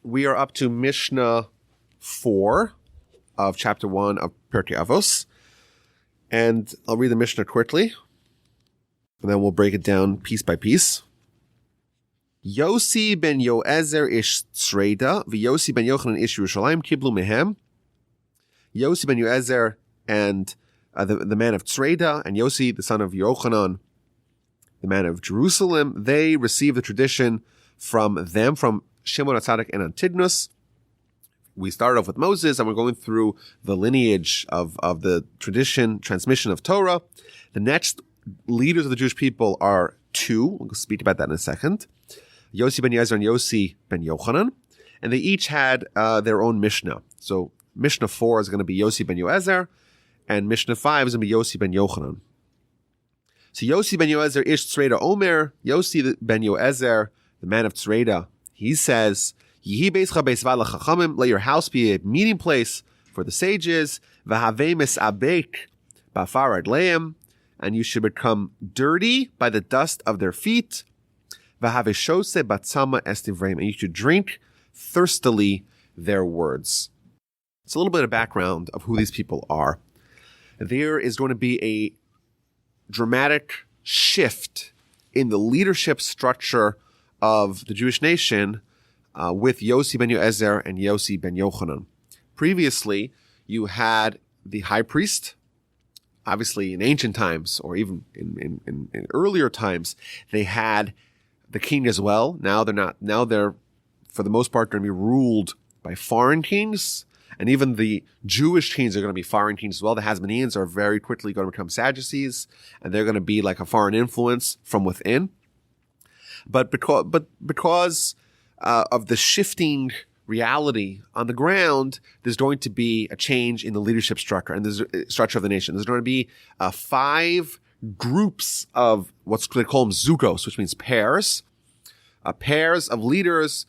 We are up to Mishnah 4 of chapter 1 of Pirkei Avos. And I'll read the Mishnah quickly, and then we'll break it down piece by piece. Yossi ben Yoezer ish Tzreda, v'Yossi ben Yochanan ish Yerushalayim kiblu mehem. Yossi ben Yoezer and the man of Tzreda, and Yossi, the son of Yochanan, the man of Jerusalem, they received the tradition from them, from Shimon HaTzadik and Antigonus. We started off with Moses, and we're going through the lineage of the tradition, transmission of Torah. The next leaders of the Jewish people are two. We'll speak about that in a second. Yossi ben Yoezer and Yossi ben Yochanan. And they each had their own Mishnah. So Mishnah 4 is going to be Yossi ben Yoezer, and Mishnah 5 is going to be Yossi ben Yochanan. So Yossi ben Yoezer ish Tzreda Omer, Yossi ben Yoezer, the man of Tzreda, he says, Yihi beischa beisvad lachachamim, let your house be a meeting place for the sages, v'havei misabek ba'afar adleim, and you should become dirty by the dust of their feet, v'havei shose batzama estivreim, and you should drink thirstily their words. It's a little bit of background of who these people are. There is going to be a dramatic shift in the leadership structure of the Jewish nation with Yossi ben Yoezer and Yossi ben Yochanan. Previously, you had the high priest. Obviously, in ancient times, or even in earlier times, they had the king as well. Now they're not. Now they're, for the most part, going to be ruled by foreign kings. And even the Jewish kings are going to be foreign kings as well. The Hasmoneans are very quickly going to become Sadducees, and they're going to be like a foreign influence from within. But because of the shifting reality on the ground, there's going to be a change in the leadership structure and the structure of the nation. There's going to be 5 groups of what's they call them zugos, which means pairs. Pairs of leaders,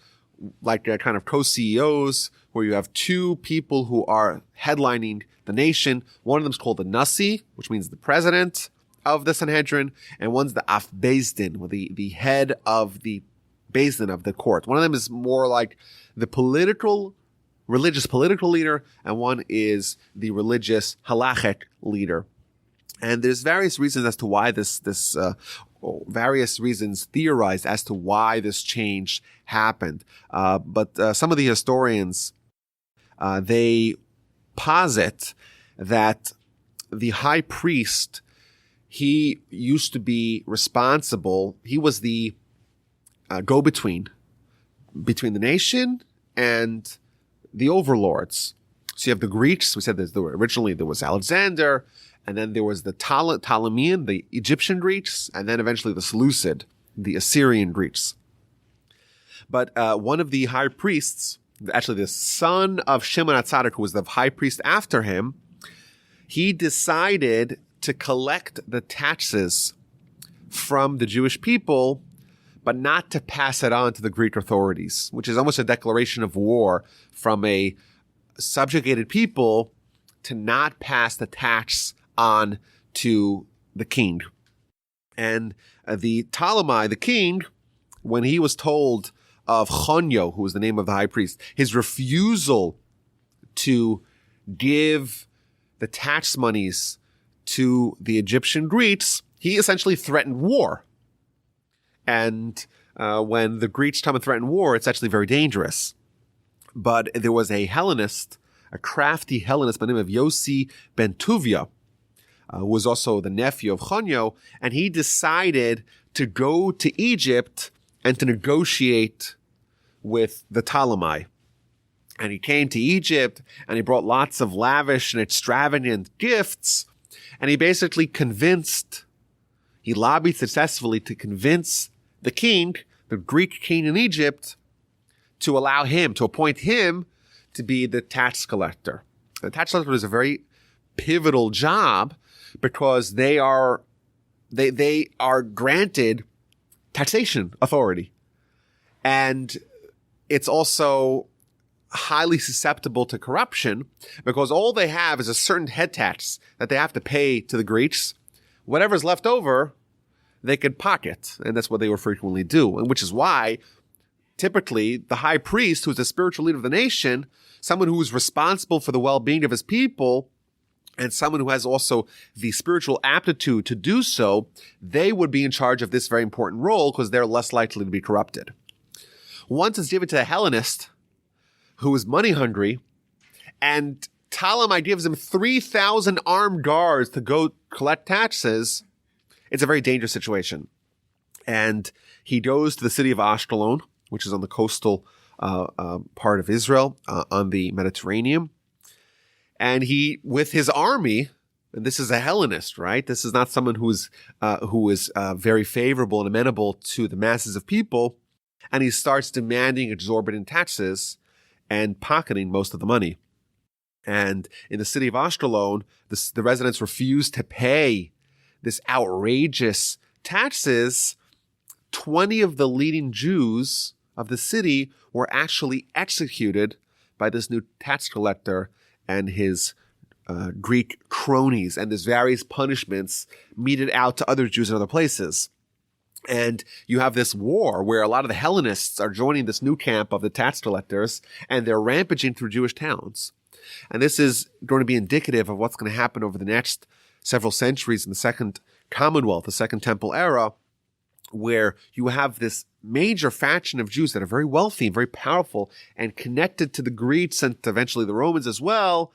like kind of co-CEOs, where you have 2 people who are headlining the nation. One of them is called the Nasi, which means the president of the Sanhedrin, and one's the Af Beis Din, the head of the Beis Din of the court. One of them is more like the religious political leader, and one is the religious halachic leader. And there's various reasons as to why various reasons theorized as to why this change happened. But some of the historians, they posit that the high priest, he used to be responsible. He was the go-between between the nation and the overlords. So you have the Greeks. We said originally there was Alexander, and then there was the Ptolemean, the Egyptian Greeks, and then eventually the Seleucid, the Assyrian Greeks. But one of the high priests, actually the son of Shimon HaTzadik, who was the high priest after him, he decided to collect the taxes from the Jewish people, but not to pass it on to the Greek authorities, which is almost a declaration of war from a subjugated people to not pass the tax on to the king. And the Ptolemy, the king, when he was told of Chonyo, who was the name of the high priest, his refusal to give the tax monies to the Egyptian Greeks, he essentially threatened war. And when the Greeks come and threaten war, it's actually very dangerous. But there was a Hellenist, a crafty Hellenist by the name of Yossi ben Tuvia, who was also the nephew of Chonyo, and he decided to go to Egypt and to negotiate with the Ptolemy. And he came to Egypt, and he brought lots of lavish and extravagant gifts, and he basically he lobbied successfully to convince the king, the Greek king in Egypt, to appoint him to be the tax collector. The tax collector is a very pivotal job because they are granted taxation authority. And it's also highly susceptible to corruption because all they have is a certain head tax that they have to pay to the Greeks. Whatever's left over, they could pocket. And that's what they would frequently do. And which is why typically the high priest, who's the spiritual leader of the nation, someone who is responsible for the well-being of his people, and someone who has also the spiritual aptitude to do so, they would be in charge of this very important role because they're less likely to be corrupted. Once it's given to a Hellenist who is money hungry, and Ptolemy gives him 3,000 armed guards to go collect taxes, it's a very dangerous situation. And he goes to the city of Ashkelon, which is on the coastal part of Israel, on the Mediterranean. And he, with his army, and this is a Hellenist, right? This is not someone who is very favorable and amenable to the masses of people. And he starts demanding exorbitant taxes and pocketing most of the money. And in the city of Ashkelon, the residents refused to pay this outrageous taxes. 20 of the leading Jews of the city were actually executed by this new tax collector and his Greek cronies, and there's various punishments meted out to other Jews in other places. And you have this war where a lot of the Hellenists are joining this new camp of the tax collectors, and they're rampaging through Jewish towns. And this is going to be indicative of what's going to happen over the next several centuries in the Second Commonwealth, the Second Temple era, where you have this major faction of Jews that are very wealthy and very powerful and connected to the Greeks and eventually the Romans as well.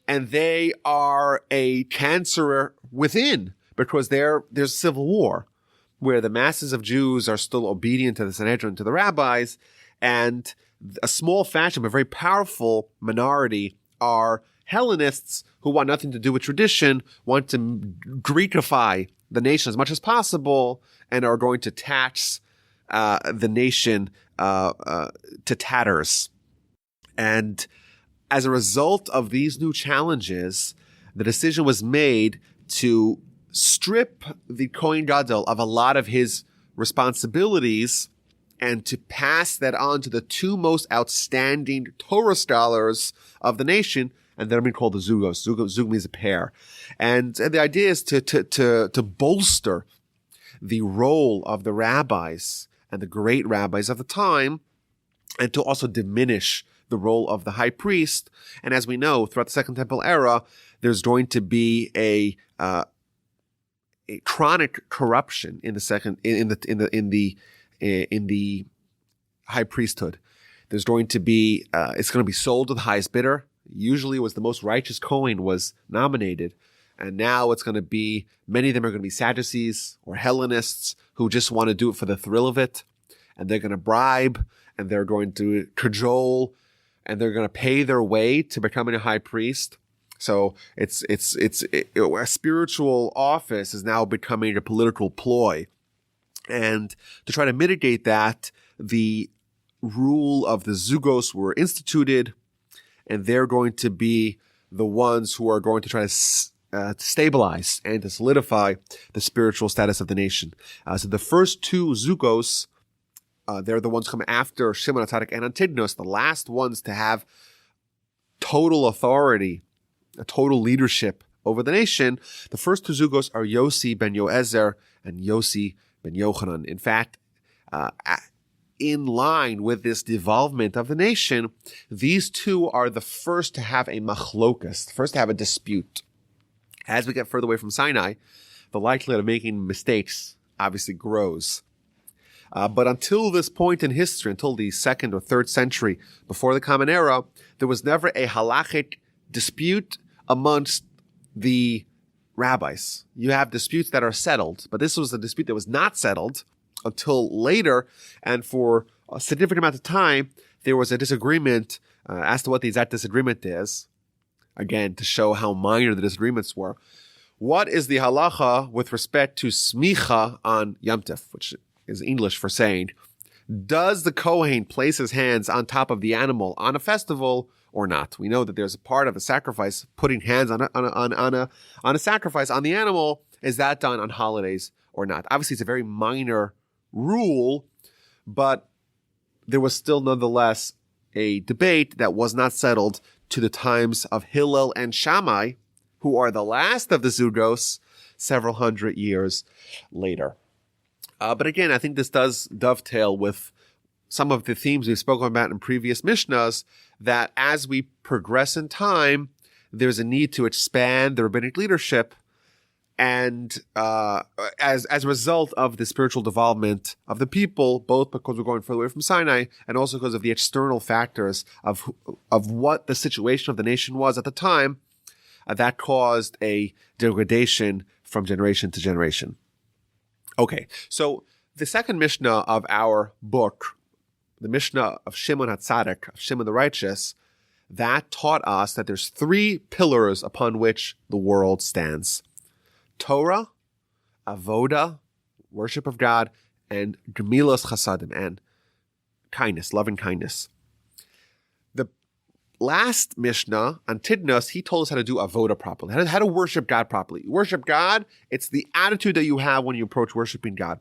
And they are a cancer within because there's civil war where the masses of Jews are still obedient to the Sanhedrin, to the rabbis, and a small faction, but very powerful minority are Hellenists who want nothing to do with tradition, want to Greekify the nation as much as possible, and are going to tax the nation to tatters. And as a result of these new challenges, the decision was made to strip the Kohen Gadol of a lot of his responsibilities and to pass that on to the two most outstanding Torah scholars of the nation, and they're being called the Zugos. Zug means a pair. And the idea is to bolster the role of the rabbis and the great rabbis of the time, and to also diminish the role of the high priest. And as we know, throughout the Second Temple era, there's going to be a chronic corruption in the high priesthood. There's going to be it's going to be sold to the highest bidder. Usually, it was the most righteous Kohen was nominated, and now it's going to be many of them are going to be Sadducees or Hellenists who just want to do it for the thrill of it, and they're going to bribe and they're going to cajole and they're going to pay their way to becoming a high priest. So a spiritual office is now becoming a political ploy. And to try to mitigate that, the rule of the Zugos were instituted, and they're going to be the ones who are going to try to stabilize and to solidify the spiritual status of the nation. So the first two Zugos, they're the ones coming after Shimon HaTzadik and Antigonus, the last ones to have total authority, a total leadership over the nation. The first two Zugos are Yossi ben Yoezer and Yossi ben Yochanan. In fact, in line with this devolvement of the nation, these two are the first to have a machlokas, first to have a dispute. As we get further away from Sinai, the likelihood of making mistakes obviously grows. But until this point in history, until the 2nd or 3rd century before the Common Era, there was never a halachic dispute amongst the rabbis. You have disputes that are settled, but this was a dispute that was not settled until later, and for a significant amount of time, there was a disagreement as to what the exact disagreement is. Again, to show how minor the disagreements were. What is the halacha with respect to smicha on Yom Tov, which is English for saying, does the Kohen place his hands on top of the animal on a festival or not? We know that there's a part of a sacrifice, putting hands on a sacrifice on the animal. Is that done on holidays or not? Obviously, it's a very minor rule, but there was still nonetheless a debate that was not settled to the times of Hillel and Shammai, who are the last of the Zugos several hundred years later. But again, I think this does dovetail with some of the themes we've spoken about in previous mishnas, that as we progress in time, there's a need to expand the rabbinic leadership, and as a result of the spiritual development of the people, both because we're going further away from Sinai and also because of the external factors of what the situation of the nation was at the time, that caused a degradation from generation to generation. Okay, so the second Mishnah of our book, the Mishnah of Shimon HaTzadik, of Shimon the Righteous, that taught us that there's three pillars upon which the world stands: Torah, Avoda, worship of God, and Gemilas Chasadim, and kindness, loving kindness. The last Mishnah on Tidnos, he told us how to do Avoda properly, how to worship God properly. Worship God, it's the attitude that you have when you approach worshiping God.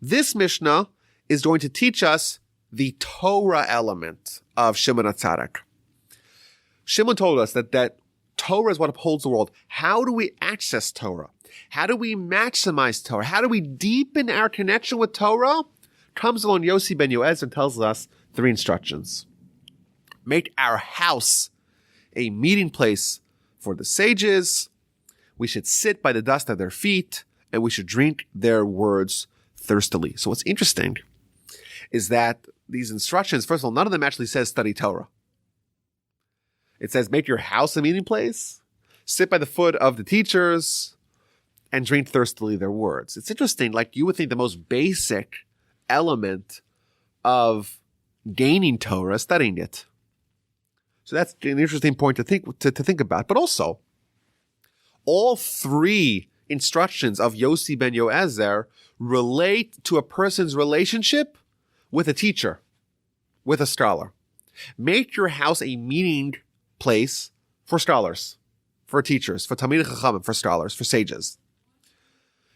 This Mishnah is going to teach us the Torah element of Shimon HaTzadik. Shimon told us that Torah is what upholds the world. How do we access Torah? How do we maximize Torah? How do we deepen our connection with Torah? Comes along Yossi ben Yoez and tells us three instructions. Make our house a meeting place for the sages. We should sit by the dust of their feet, and we should drink their words thirstily. So what's interesting is that these instructions, first of all, none of them actually says study Torah. It says make your house a meeting place, sit by the foot of the teachers, and drink thirstily their words. It's interesting, like you would think the most basic element of gaining Torah is studying it. So that's an interesting point to think about. But also, all three instructions of Yossi ben Yoezer relate to a person's relationship with a teacher, with a scholar. Make your house a meeting place for scholars, for teachers, for Talmidei Chachamim, for scholars, for sages.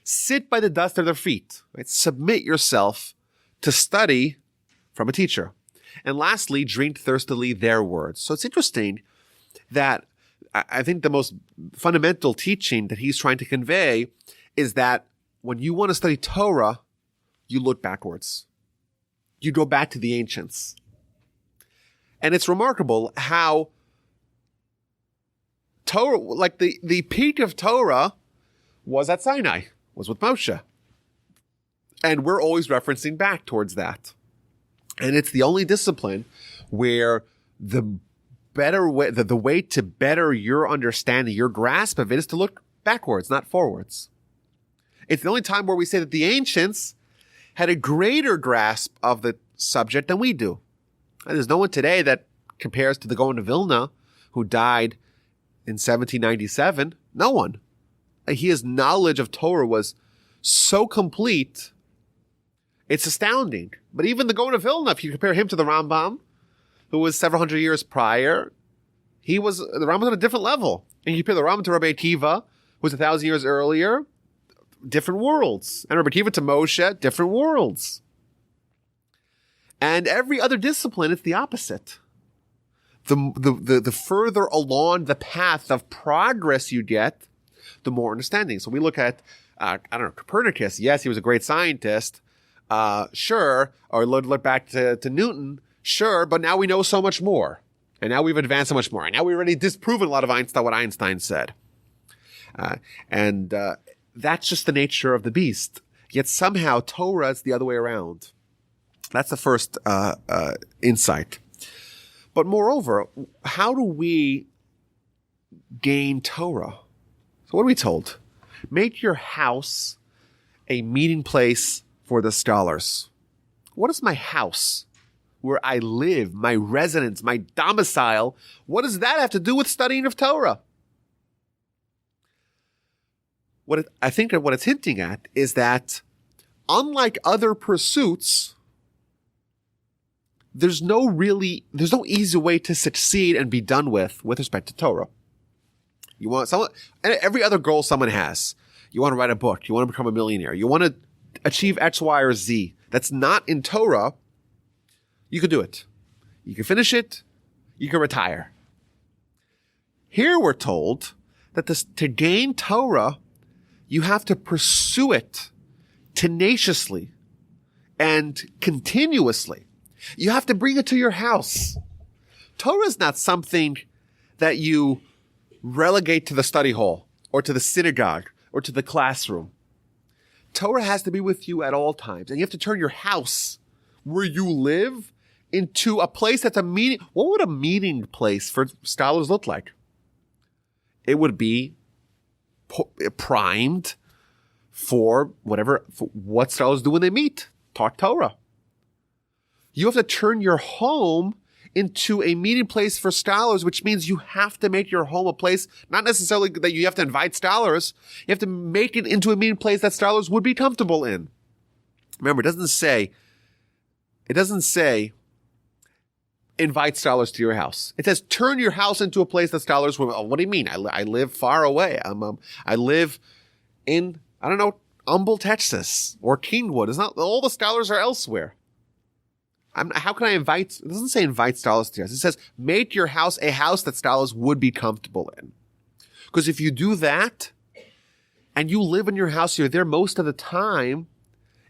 Sit by the dust of their feet. Right? Submit yourself to study from a teacher. And lastly, drink thirstily their words. So it's interesting that I think the most fundamental teaching that he's trying to convey is that when you want to study Torah, you look backwards. You go back to the ancients. And it's remarkable how Torah, like the peak of Torah was at Sinai, was with Moshe. And we're always referencing back towards that. And it's the only discipline where the better way, the way to better your understanding, your grasp of it, is to look backwards, not forwards. It's the only time where we say that the ancients had a greater grasp of the subject than we do. And there's no one today that compares to the Gaon of Vilna, who died in 1797. No one. His knowledge of Torah was so complete, it's astounding. But even the Gaon of Vilna, if you compare him to the Rambam, who was several hundred years prior, the Rambam was on a different level. And you compare the Rambam to Rabbi Akiva, who was 1,000 years earlier, different worlds. And Rabbi Akiva to Moshe, different worlds. And every other discipline, it's the opposite. The further along the path of progress you get, the more understanding. So we look at, Copernicus. Yes, he was a great scientist. Sure. Or look back to Newton. Sure. But now we know so much more. And now we've advanced so much more. And now we've already disproven a lot of what Einstein said. And that's just the nature of the beast. Yet somehow Torah is the other way around. That's the first insight. But moreover, how do we gain Torah? So what are we told? Make your house a meeting place for the scholars. What is my house? Where I live, my residence, my domicile. What does that have to do with studying of Torah? I think that what it's hinting at is that unlike other pursuits, there's no easy way to succeed and be done with respect to Torah. You want every other goal someone has. You want to write a book. You want to become a millionaire. You want to achieve X, Y, or Z. That's not in Torah. You can do it. You can finish it. You can retire. Here we're told that to gain Torah, you have to pursue it tenaciously and continuously. You have to bring it to your house. Torah is not something that you relegate to the study hall or to the synagogue or to the classroom. Torah has to be with you at all times. And you have to turn your house where you live into a place that's a meeting. What would a meeting place for scholars look like? It would be primed for what scholars do when they meet, talk Torah. You have to turn your home into a meeting place for scholars, which means you have to make your home a place, not necessarily that you have to invite scholars, you have to make it into a meeting place that scholars would be comfortable in. Remember, it doesn't say invite scholars to your house. It says turn your house into a place that scholars will. Oh, what do you mean? I live far away. I live in, I don't know, Humble, Texas or Kingwood. It's not, all the scholars are elsewhere. How can I invite? It doesn't say invite scholars to your house. It says make your house a house that scholars would be comfortable in. Because if you do that and you live in your house, you're there most of the time,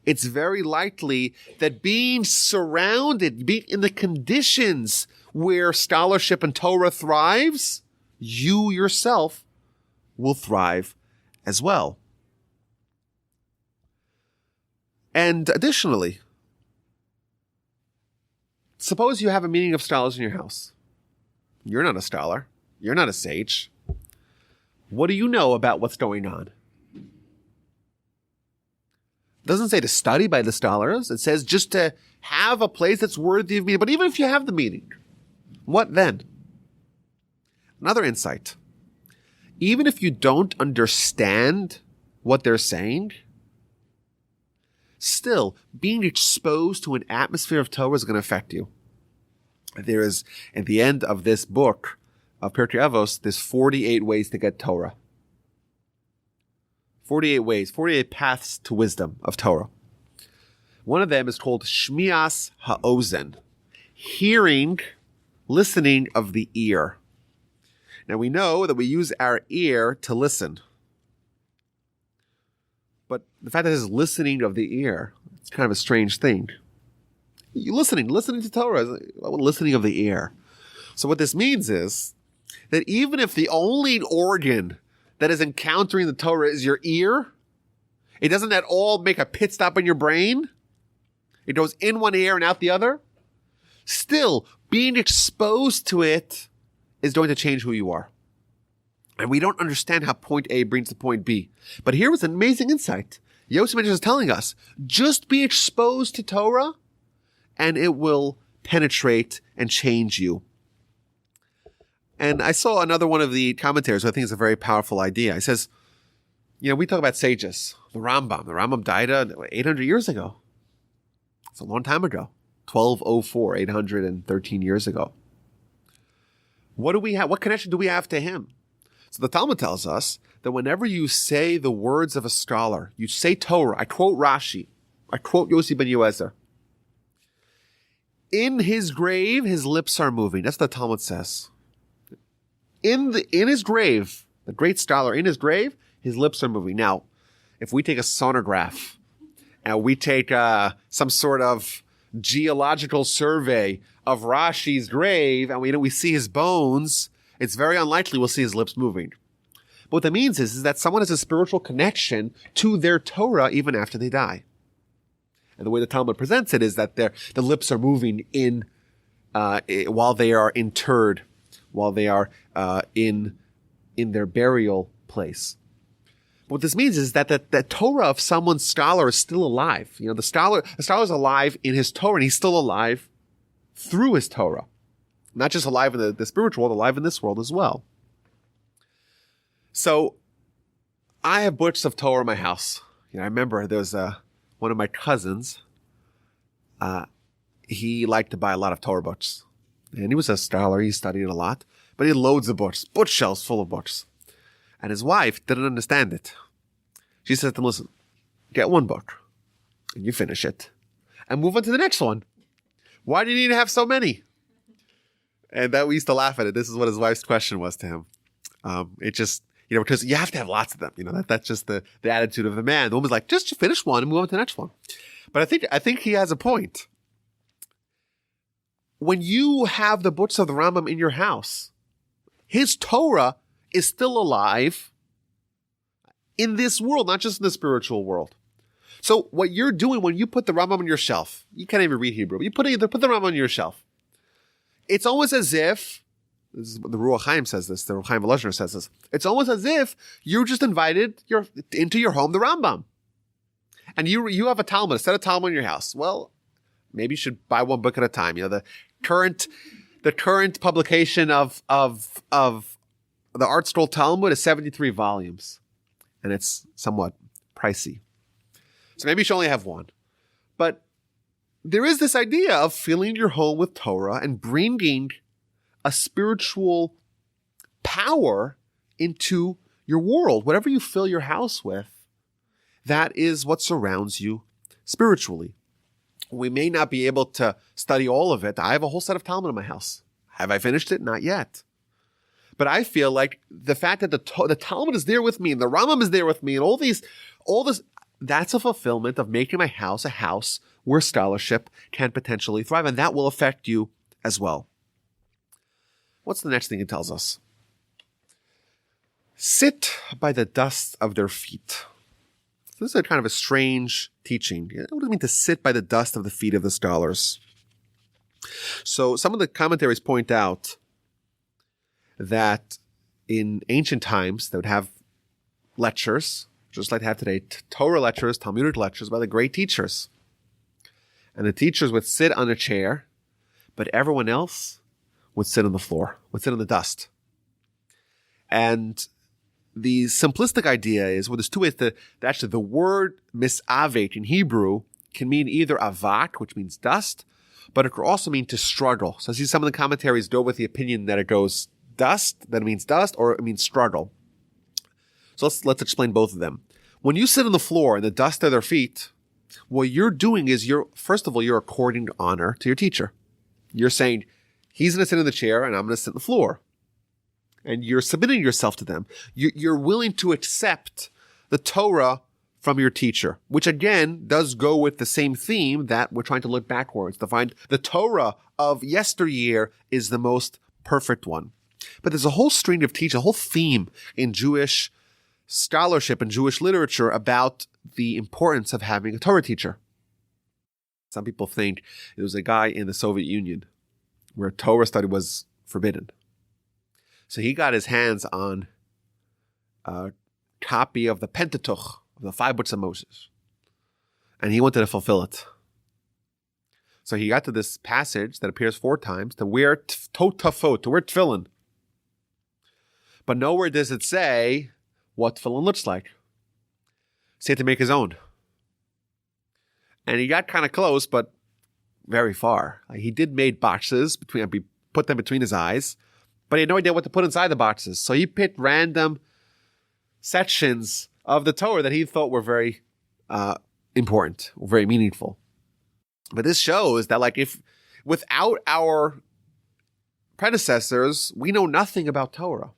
it's very likely that being surrounded, being in the conditions where scholarship and Torah thrives, you yourself will thrive as well. And additionally, suppose you have a meeting of scholars in your house. You're not a scholar. You're not a sage. What do you know about what's going on? It doesn't say to study by the scholars. It says just to have a place that's worthy of meeting. But even if you have the meeting, what then? Another insight. Even if you don't understand what they're saying, still, being exposed to an atmosphere of Torah is going to affect you. There is, at the end of this book of Pirkei Avos, there's 48 ways to get Torah. 48 ways, 48 paths to wisdom of Torah. One of them is called Shmias Ha'ozen, hearing, listening of the ear. Now we know that we use our ear to listen. But the fact that it is listening of the ear, it's kind of a strange thing. You listening to Torah is listening of the ear. So what this means is that even if the only organ that is encountering the Torah is your ear, it doesn't at all make a pit stop in your brain. It goes in one ear and out the other. Still, being exposed to it is going to change who you are. And we don't understand how point A brings to point B. But here was an amazing insight. Yossi Ben is telling us, just be exposed to Torah and it will penetrate and change you. And I saw another one of the commentators who I think is a very powerful idea. He says, we talk about sages. The Rambam died 800 years ago. It's a long time ago. 1204, 813 years ago. What do we have? What connection do we have to him? So the Talmud tells us that whenever you say the words of a scholar, you say Torah, I quote Rashi, I quote Yossi ben Yoezer. In his grave, his lips are moving. That's what the Talmud says. In his grave, the great scholar, in his grave, his lips are moving. Now, if we take a sonograph and we take some sort of geological survey of Rashi's grave and we see his bones, it's very unlikely we'll see his lips moving. But what that means is that someone has a spiritual connection to their Torah even after they die. And the way the Talmud presents it is that the lips are moving while they are interred, while they are in their burial place. What this means is that the Torah of someone's scholar is still alive. The scholar is alive in his Torah, and he's still alive through his Torah. Not just alive in the spiritual world, alive in this world as well. So, I have books of Torah in my house. I remember there was one of my cousins. He liked to buy a lot of Torah books. And he was a scholar, he studied a lot. But he had loads of books, bookshelves full of books. And his wife didn't understand it. She said to him, listen, get one book, and you finish it, and move on to the next one. Why do you need to have so many? And that we used to laugh at it. This is what his wife's question was to him. It just, because you have to have lots of them. That's just the attitude of the man. The woman's like, just finish one and move on to the next one. But I think he has a point. when you have the books of the Rambam in your house, his Torah is still alive in this world, not just in the spiritual world. So what you're doing when you put the Rambam on your shelf, you can't even read Hebrew, but you put the Rambam on your shelf. It's almost as if, this is what the Ruach Chaim says this, the Ruach Chaim Volozhiner says this, it's almost as if you just invited into your home the Rambam. And you have a Talmud, a set of Talmud in your house. Well, maybe you should buy one book at a time. The current publication of the Art Scroll Talmud is 73 volumes. And it's somewhat pricey. So maybe you should only have one. But there is this idea of filling your home with Torah and bringing a spiritual power into your world. Whatever you fill your house with, that is what surrounds you spiritually. We may not be able to study all of it. I have a whole set of Talmud in my house. Have I finished it? Not yet. But I feel like the fact that the Talmud is there with me and the Rambam is there with me and all this, that's a fulfillment of making my house a house where scholarship can potentially thrive. And that will affect you as well. What's the next thing it tells us? Sit by the dust of their feet. This is a kind of a strange teaching. What does it mean to sit by the dust of the feet of the scholars? So some of the commentaries point out that in ancient times they would have lectures, just like they have today, Torah lectures, Talmudic lectures by the great teachers. And the teachers would sit on a chair, but everyone else would sit on the floor, would sit on the dust. And the simplistic idea is, well, there's two ways actually the word misavet in Hebrew can mean either avat, which means dust, but it could also mean to struggle. So I see some of the commentaries go with the opinion that it goes dust, that it means dust, or it means struggle. So let's explain both of them. When you sit on the floor and the dust of their feet, what you're doing is first of all, you're according honor to your teacher. You're saying, he's going to sit in the chair and I'm going to sit on the floor. And you're submitting yourself to them. You're willing to accept the Torah from your teacher, which again does go with the same theme that we're trying to look backwards to find the Torah of yesteryear is the most perfect one. But there's a whole string of teaching, a whole theme in Jewish scholarship and Jewish literature about the importance of having a Torah teacher. Some people think it was a guy in the Soviet Union where Torah study was forbidden. So he got his hands on a copy of the Pentateuch, of the 5 books of Moses. And he wanted to fulfill it. So he got to this passage that appears 4 times, to wear totafot, to wear tefillin. But nowhere does it say what tefillin looks like. So he had to make his own. And he got kind of close, but very far. He did made boxes, put them between his eyes, but he had no idea what to put inside the boxes. So he picked random sections of the Torah that he thought were very important, very meaningful. But this shows that, if without our predecessors, we know nothing about Torah.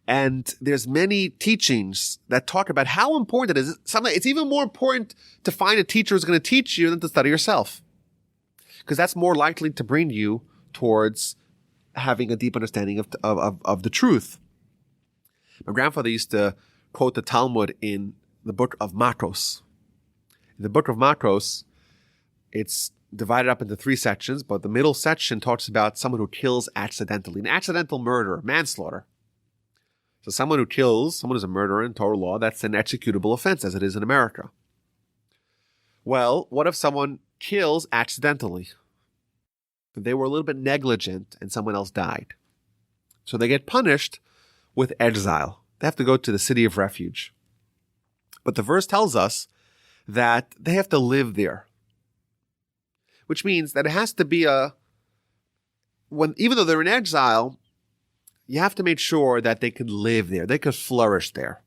And there's many teachings that talk about how important it is. It's even more important to find a teacher who's going to teach you than to study yourself. Because that's more likely to bring you towards having a deep understanding of the truth. My grandfather used to quote the Talmud in the book of Makos. In the book of Makos, it's divided up into 3 sections, but the middle section talks about someone who kills accidentally, an accidental murder, manslaughter. So someone who's a murderer in Torah law, that's an executable offense, as it is in America. Well, what if someone kills accidentally? They were a little bit negligent and someone else died. So they get punished with exile. They have to go to the city of refuge. But the verse tells us that they have to live there. Which means that it has to be even though they're in exile, you have to make sure that they could live there. They could flourish there.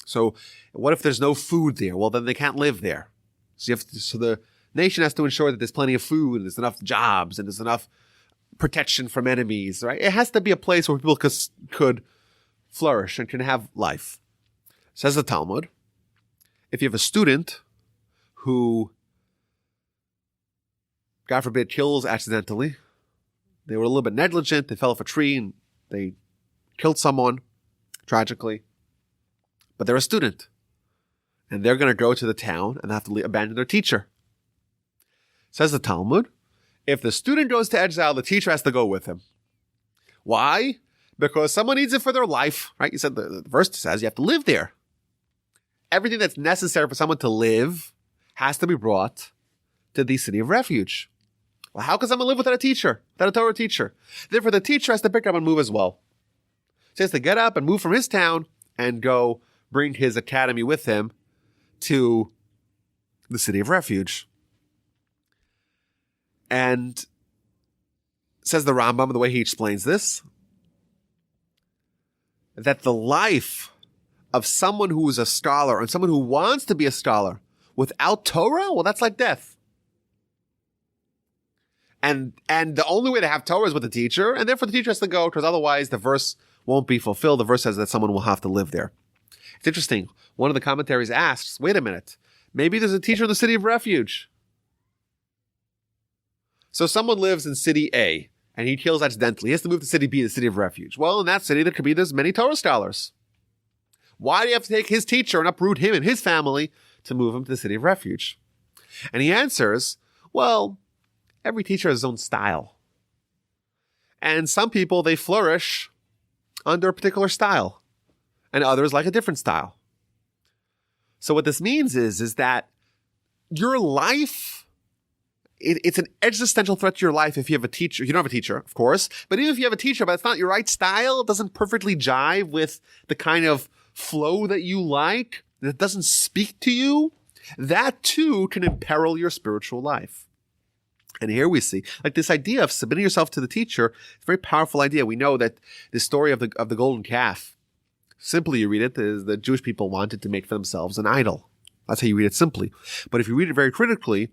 So what if there's no food there? Well, then they can't live there. So the nation has to ensure that there's plenty of food, and there's enough jobs, and there's enough protection from enemies, right? It has to be a place where people could flourish and can have life. Says the Talmud, if you have a student who God forbid, kills accidentally. They were a little bit negligent. They fell off a tree and they killed someone, tragically. But they're a student. And they're going to go to the town and have to abandon their teacher. Says the Talmud, if the student goes to exile, the teacher has to go with him. Why? Because someone needs it for their life, right? You said the verse says you have to live there. Everything that's necessary for someone to live has to be brought to the city of refuge. Well, how can someone live without a teacher, without a Torah teacher? Therefore, the teacher has to pick up and move as well. He has to get up and move from his town and go bring his academy with him to the city of refuge. And says the Rambam, the way he explains this, that the life of someone who is a scholar and someone who wants to be a scholar without Torah, well, that's like death. And the only way to have Torah is with the teacher, and therefore the teacher has to go, because otherwise the verse won't be fulfilled. The verse says that someone will have to live there. It's interesting. One of the commentaries asks, wait a minute, maybe there's a teacher in the city of refuge. So someone lives in city A, and he kills accidentally. He has to move to city B, the city of refuge. Well, in that city, there's many Torah scholars. Why do you have to take his teacher and uproot him and his family to move him to the city of refuge? And he answers, well, every teacher has his own style. And some people, they flourish under a particular style. And others like a different style. So what this means is that your life, it's an existential threat to your life if you have a teacher. You don't have a teacher, of course. But even if you have a teacher, but it's not your right style, it doesn't perfectly jive with the kind of flow that you like, that doesn't speak to you, that too can imperil your spiritual life. And here we see, like this idea of submitting yourself to the teacher, it's a very powerful idea. We know that the story of the golden calf, simply you read it, is the Jewish people wanted to make for themselves an idol. That's how you read it simply. But if you read it very critically,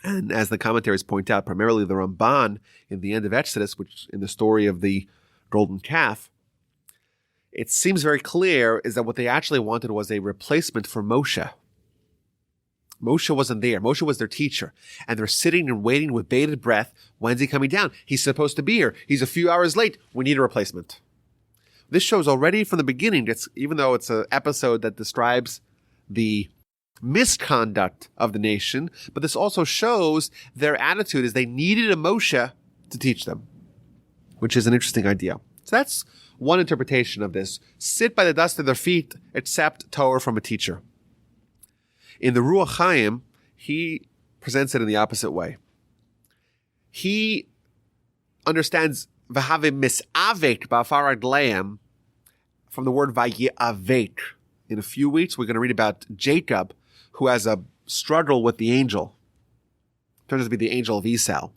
and as the commentaries point out, primarily the Ramban in the end of Exodus, which in the story of the golden calf, it seems very clear is that what they actually wanted was a replacement for Moshe. Moshe wasn't there. Moshe was their teacher. And they're sitting and waiting with bated breath. When's he coming down? He's supposed to be here. He's a few hours late. We need a replacement. This shows already from the beginning, even though it's an episode that describes the misconduct of the nation, but this also shows their attitude is they needed a Moshe to teach them, which is an interesting idea. So that's one interpretation of this. Sit by the dust of their feet, accept Torah from a teacher. In the Ruach Chaim, he presents it in the opposite way. He understands v'have misavek ba'afar ragleim from the word vayeavek. In a few weeks, we're going to read about Jacob, who has a struggle with the angel. Turns out to be the angel of Esau.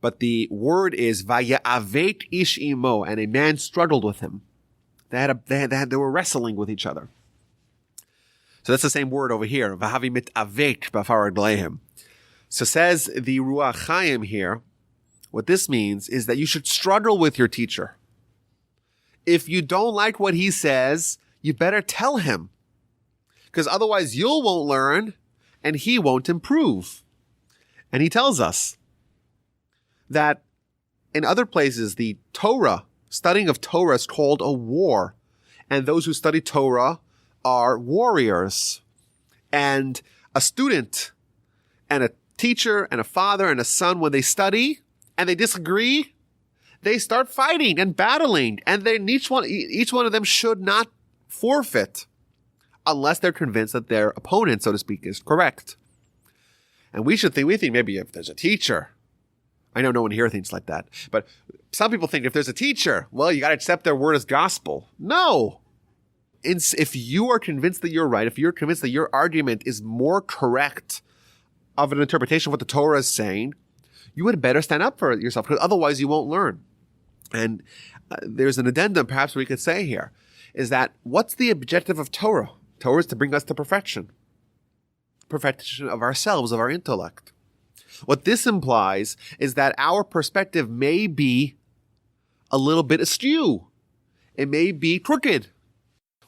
But the word is vayeavek ish imo, and a man struggled with him. They were wrestling with each other. So that's the same word over here. V'havi mitavek b'afar ragleim. So says the Ruach Chaim here, what this means is that you should struggle with your teacher. If you don't like what he says, you better tell him. Because otherwise you won't learn and he won't improve. And he tells us that in other places, the Torah, studying of Torah is called a war. And those who study Torah are warriors. And a student and a teacher and a father and a son, when they study and they disagree, they start fighting and battling. And each one of them should not forfeit unless they're convinced that their opponent, so to speak, is correct. And we think maybe if there's a teacher, I know no one here thinks like that, but some people think if there's a teacher, well, you got to accept their word as gospel. No. If you are convinced that you're right, if you're convinced that your argument is more correct of an interpretation of what the Torah is saying, you would better stand up for yourself, because otherwise you won't learn. And there's an addendum perhaps we could say here, is that what's the objective of Torah? Torah is to bring us to perfection. Perfection of ourselves, of our intellect. What this implies is that our perspective may be a little bit askew. It may be crooked.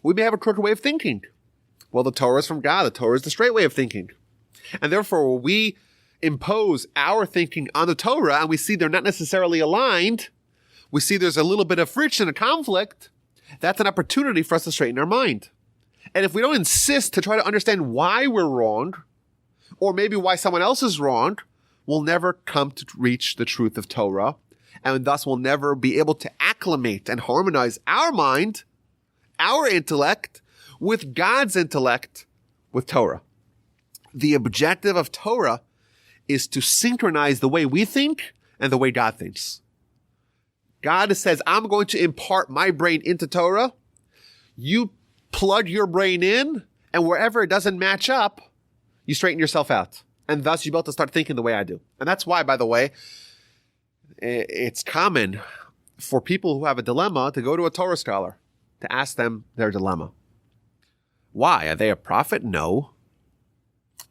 We may have a crooked way of thinking. Well, the Torah is from God. The Torah is the straight way of thinking. And therefore, we impose our thinking on the Torah and we see they're not necessarily aligned, we see there's a little bit of friction, a conflict, that's an opportunity for us to straighten our mind. And if we don't insist to try to understand why we're wrong, or maybe why someone else is wrong, we'll never come to reach the truth of Torah, and thus we'll never be able to acclimate and harmonize our mind, our intellect, with God's intellect, with Torah. The objective of Torah is to synchronize the way we think and the way God thinks. God says, I'm going to impart my brain into Torah. You plug your brain in, and wherever it doesn't match up, you straighten yourself out. And thus you're able to start thinking the way I do. And that's why, by the way, it's common for people who have a dilemma to go to a Torah scholar to ask them their dilemma. Why? Are they a prophet? No.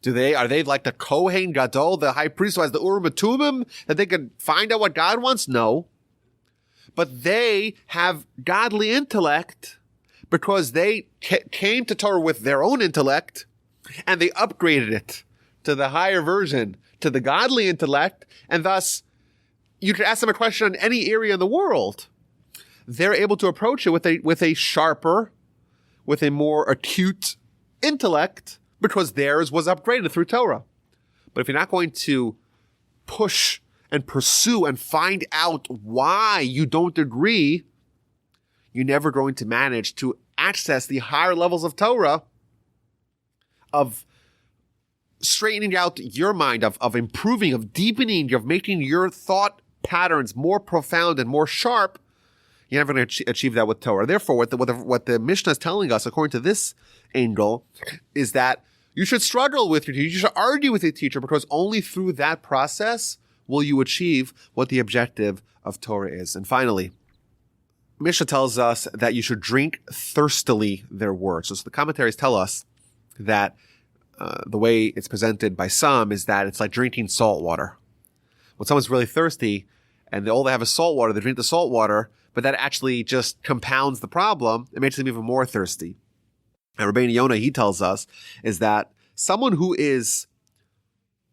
Are they like the Kohen Gadol, the high priest who has the Urim and Tumim, that they can find out what God wants? No. But they have godly intellect because they came to Torah with their own intellect and they upgraded it to the higher version, to the godly intellect, and thus you could ask them a question on any area in the world. They're able to approach it with a sharper, with a more acute intellect because theirs was upgraded through Torah. But if you're not going to push and pursue and find out why you don't agree, you're never going to manage to access the higher levels of Torah, of straightening out your mind, of improving, of deepening, of making your thought patterns more profound and more sharp. You're never going to achieve that with Torah. Therefore, what the Mishnah is telling us, according to this angle, is that you should struggle with your teacher. You should argue with your teacher because only through that process will you achieve what the objective of Torah is. And finally, Mishnah tells us that you should drink thirstily their words. So the commentaries tell us that the way it's presented by some is that it's like drinking salt water. When someone's really thirsty and all they have is salt water, they drink the salt water, but that actually just compounds the problem. It makes them even more thirsty. And Rabbeinu Yonah, he tells us, is that someone who is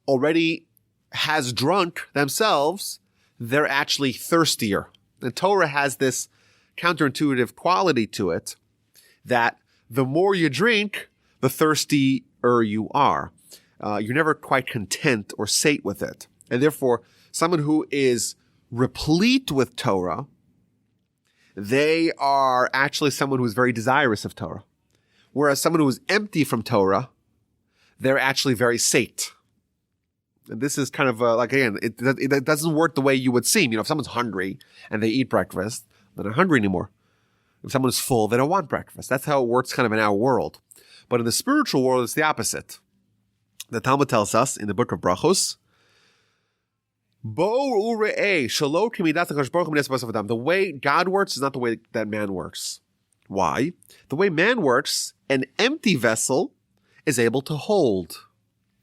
already has drunk themselves, they're actually thirstier. And Torah has this counterintuitive quality to it that the more you drink, the thirstier you are. You're never quite content or sate with it. And therefore, someone who is replete with Torah, they are actually someone who is very desirous of Torah. Whereas someone who is empty from Torah, they're actually very sate. And this is kind of it doesn't work the way you would seem. If someone's hungry and they eat breakfast, they're not hungry anymore. If someone's full, they don't want breakfast. That's how it works kind of in our world. But in the spiritual world, it's the opposite. The Talmud tells us in the book of Brachos, the way God works is not the way that man works. Why? The way man works, an empty vessel is able to hold.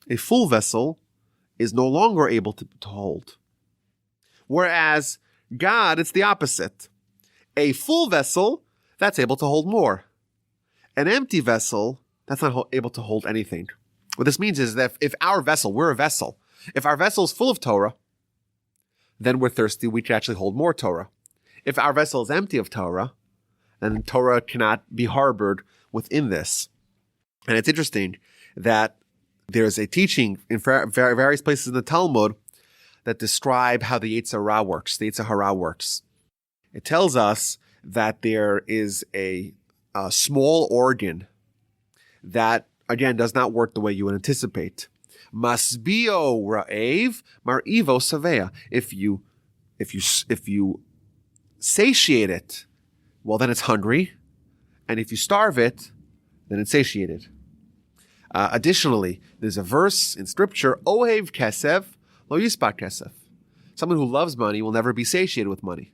A full vessel is no longer able to hold. Whereas God, it's the opposite. A full vessel, that's able to hold more. An empty vessel, that's not able to hold anything. What this means is that if our vessel, we're a vessel, if our vessel is full of Torah, then we're thirsty, we can actually hold more Torah. If our vessel is empty of Torah, then Torah cannot be harbored within this. And it's interesting that there's a teaching in various places in the Talmud that describe how the Yetzer Hara works, the Yetzer Hara works. It tells us that there is a small organ that, again, does not work the way you would anticipate. Masbio ra'ev mar'ivo savea. If you satiate it, well, then it's hungry. And if you starve it, then it's satiated. Additionally, there's a verse in scripture, Ohev kesef, lo yispat kesef. Someone who loves money will never be satiated with money.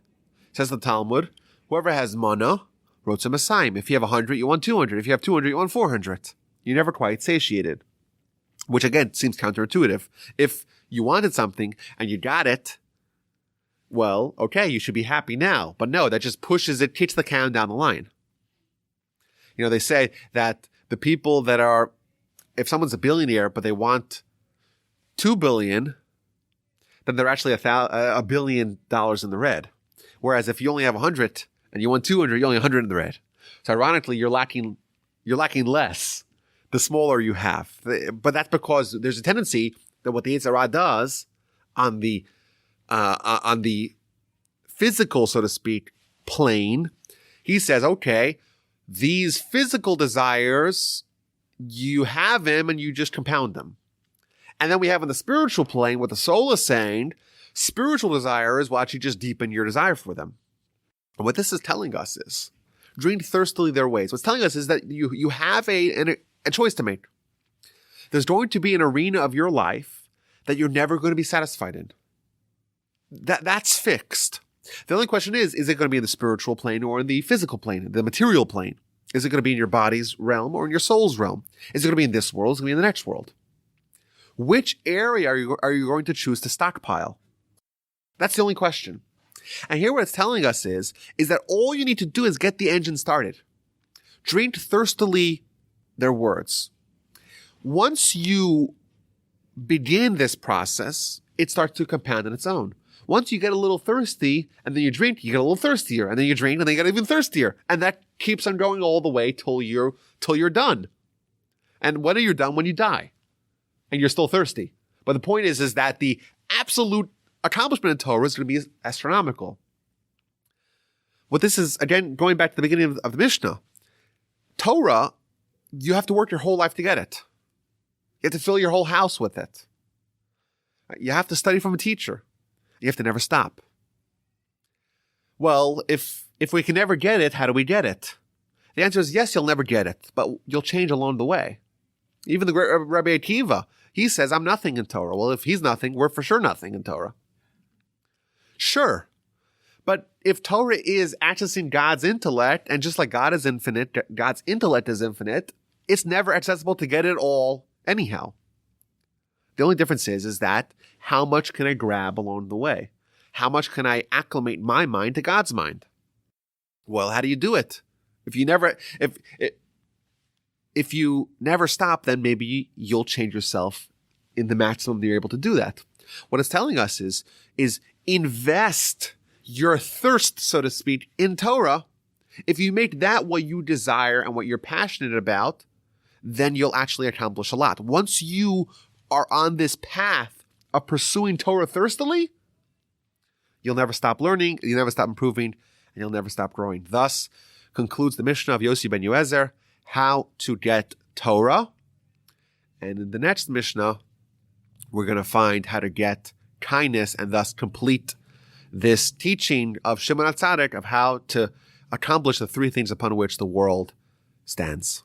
Says the Talmud, whoever has mana, wrote some asayim. If you have 100, you want 200. If you have 200, you want 400. You're never quite satiated. Which again, seems counterintuitive. If you wanted something and you got it, well, okay, you should be happy now. But no, that just pushes it, kicks the can down the line. They say that the people that are, if someone's a billionaire, but they want $2 billion, then they're actually $1 billion in the red. Whereas if you only have 100 and you want 200, you're only 100 in the red. So ironically, you're lacking less the smaller you have. But that's because there's a tendency that what the Yetzer Hara does on the physical, so to speak, plane, he says, okay, these physical desires, you have them and you just compound them. And then we have on the spiritual plane what the soul is saying, spiritual desires will actually just deepen your desire for them. And what this is telling us is, drink thirstily their ways. What's telling us is that you have a choice to make. There's going to be an arena of your life that you're never going to be satisfied in. That's fixed. The only question is it going to be in the spiritual plane or in the physical plane, the material plane? Is it going to be in your body's realm or in your soul's realm? Is it going to be in this world? Is it going to be in the next world? Which area are you going to choose to stockpile? That's the only question. And here what it's telling us is that all you need to do is get the engine started. Drink thirstily their words. Once you begin this process, it starts to compound on its own. Once you get a little thirsty and then you drink, you get a little thirstier, and then you drink and then you get even thirstier. And that keeps on going all the way till you're done. And when are you done? When you die. And you're still thirsty. But the point is that the absolute accomplishment in Torah is going to be astronomical. What this is, again, going back to the beginning of the Mishnah, Torah, you have to work your whole life to get it. You have to fill your whole house with it. You have to study from a teacher. You have to never stop. Well, if we can never get it, how do we get it? The answer is yes, you'll never get it, but you'll change along the way. Even the great Rabbi Akiva, he says, I'm nothing in Torah. Well, if he's nothing, we're for sure nothing in Torah. Sure. But if Torah is accessing God's intellect, and just like God is infinite, God's intellect is infinite, it's never accessible to get it all anyhow. The only difference is that how much can I grab along the way? How much can I acclimate my mind to God's mind? Well, how do you do it? If you never stop, then maybe you'll change yourself in the maximum that you're able to do that. What it's telling us is invest your thirst, so to speak, in Torah. If you make that what you desire and what you're passionate about, then you'll actually accomplish a lot. Once you are on this path of pursuing Torah thirstily, you'll never stop learning, you'll never stop improving, and you'll never stop growing. Thus concludes the Mishnah of Yossi ben Yoezer, how to get Torah. And in the next Mishnah, we're going to find how to get kindness and thus complete this teaching of Shimon HaTzadik of how to accomplish the three things upon which the world stands.